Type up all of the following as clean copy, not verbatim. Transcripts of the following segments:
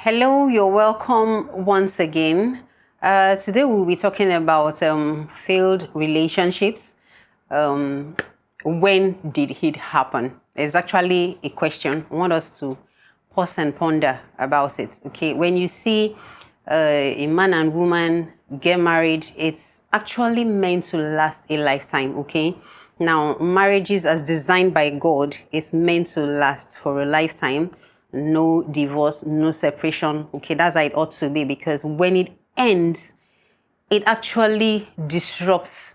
Hello, you're welcome once again. Today we'll be talking about failed relationships. Um, when did it happen? It's actually a question. I want us to pause and ponder about it. Okay, when you see a man and woman get married, it's actually meant to last a lifetime. Okay, now marriages as designed by God is meant to last for a lifetime. No divorce, no separation. Okay, that's how it ought to be, because when it ends, it actually disrupts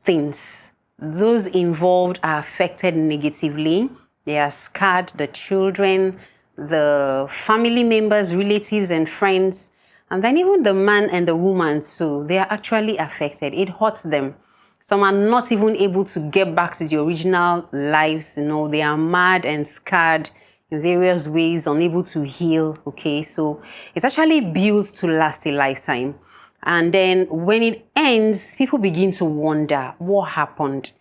things. Those involved are affected negatively. They are scarred, the children, the family members, relatives, and friends. And then even the man and the woman too, they are actually affected. It hurts them. Some are not even able to get back to the original lives. They are mad and scarred in various ways, unable to heal. Okay, so it's actually built to last a lifetime. And then when it ends, people begin to wonder what happened.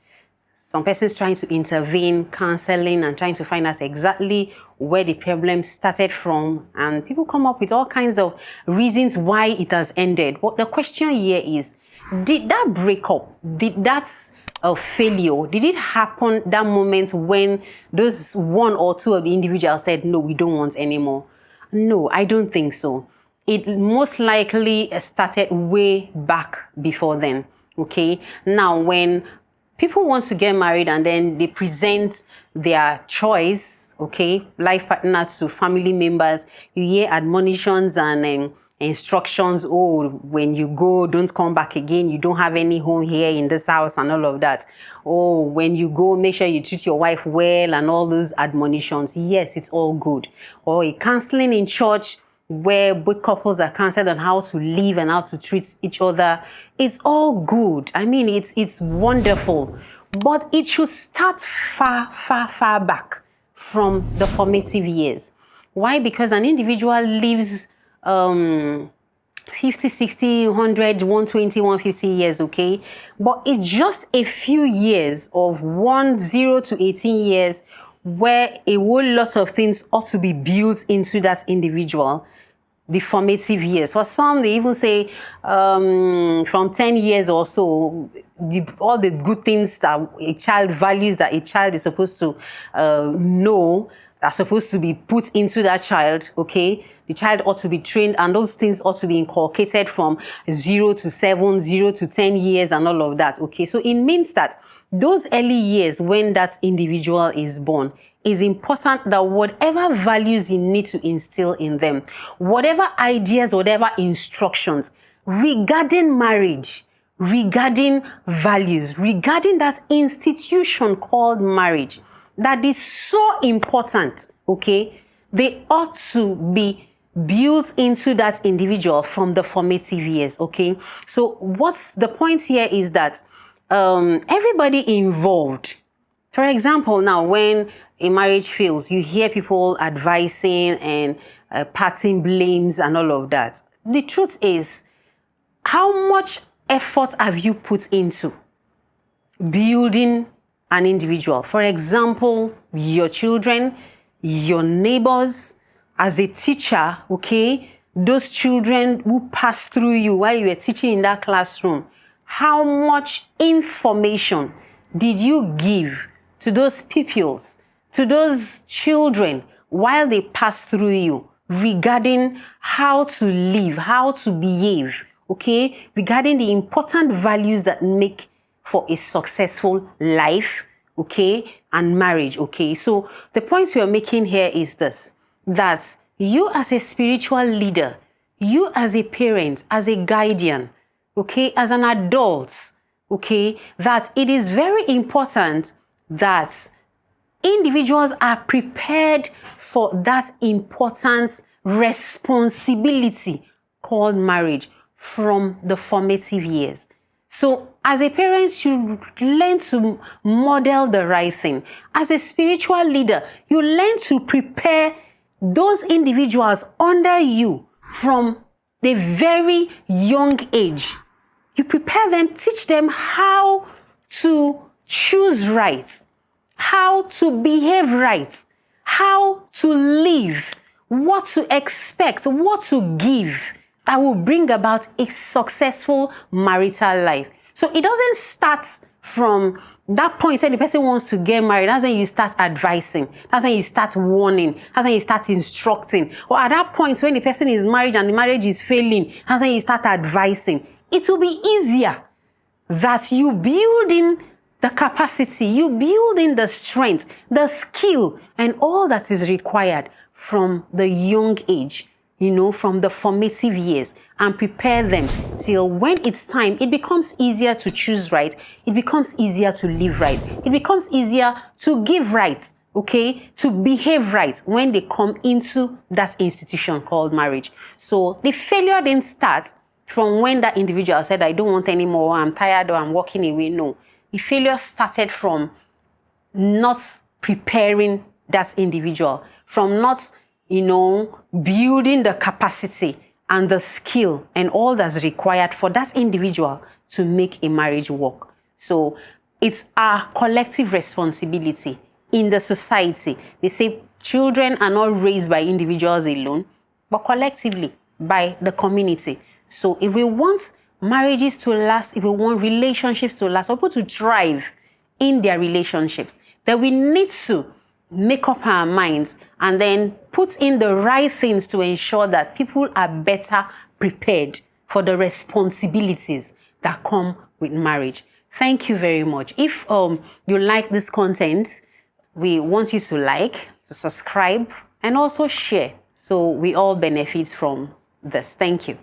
Some persons trying to intervene, counseling, and trying to find out exactly where the problem started from. And people come up with all kinds of reasons why it has ended. But the question here is, did that breakup, did that failure, did it happen that moment when those one or two of the individuals said, no, we don't want anymore? No, I don't think so. It most likely started way back before then. Okay, now when people want to get married and then they present their choice, okay, life partner to family members, you hear admonitions and instructions. Oh, when you go, don't come back again. You don't have any home here in this house and all of that. Oh, when you go, make sure you treat your wife well and all those admonitions. Yes, it's all good. Or a counseling in church where both couples are counseled on how to live and how to treat each other. It's all good. I mean, it's wonderful. But it should start far back from the formative years. Why? Because an individual lives 50, 60, 100, 120, 150 years, okay? But it's just a few years of 0 to 18 years where a whole lot of things ought to be built into that individual. The formative years. For some, they even say from 10 years or so, all the good things that a child values, that a child is supposed to know, are supposed to be put into that child, okay? The child ought to be trained, and those things ought to be inculcated from 0 to 7, 0 to 10 years and all of that, okay? So it means that those early years when that individual is born, is important that whatever values you need to instill in them, whatever ideas, whatever instructions regarding marriage, regarding values, regarding that institution called marriage, that is so important, okay, they ought to be built into that individual from the formative years, okay? So what's the point here is that everybody involved. For example, now when a marriage fails, you hear people advising and passing blames and all of that. The truth is, how much effort have you put into building an individual? For example, your children, your neighbors, as a teacher, okay, those children who passed through you while you were teaching in that classroom, how much information did you give to those pupils, to those children while they pass through you regarding how to live, how to behave, okay, regarding the important values that make for a successful life, okay, and marriage, okay? So the point we are making here is this, that you as a spiritual leader, you as a parent, as a guardian, okay, as an adult, okay, that it is very important that individuals are prepared for that important responsibility called marriage from the formative years. So as a parent, you learn to model the right thing. As a spiritual leader, you learn to prepare those individuals under you from a very young age. You prepare them, teach them how to choose right, how to behave right, how to live what to expect, what to give that will bring about a successful marital life. So it doesn't start from that point when the person wants to get married. That's when you start advising. That's when you start warning. That's when you start instructing. Or at that point when the person is married and the marriage is failing, that's when you start advising. It will be easier that you building the capacity, you building the strength, the skill, and all that is required from the young age, from the formative years, and prepare them till when it's time, it becomes easier to choose right. It becomes easier to live right. It becomes easier to give rights, to behave right when they come into that institution called marriage. So the failure didn't start from when that individual said, I don't want any more, I'm tired, or I'm walking away. No. The failure started from not preparing that individual, from not, building the capacity and the skill and all that's required for that individual to make a marriage work. So it's our collective responsibility in the society. They say children are not raised by individuals alone, but collectively by the community. So if we want marriages to last, if we want relationships to last, or people to thrive in their relationships, then we need to make up our minds and then put in the right things to ensure that people are better prepared for the responsibilities that come with marriage. Thank you very much. If you like this content, we want you to subscribe, and also share, so we all benefit from this. Thank you.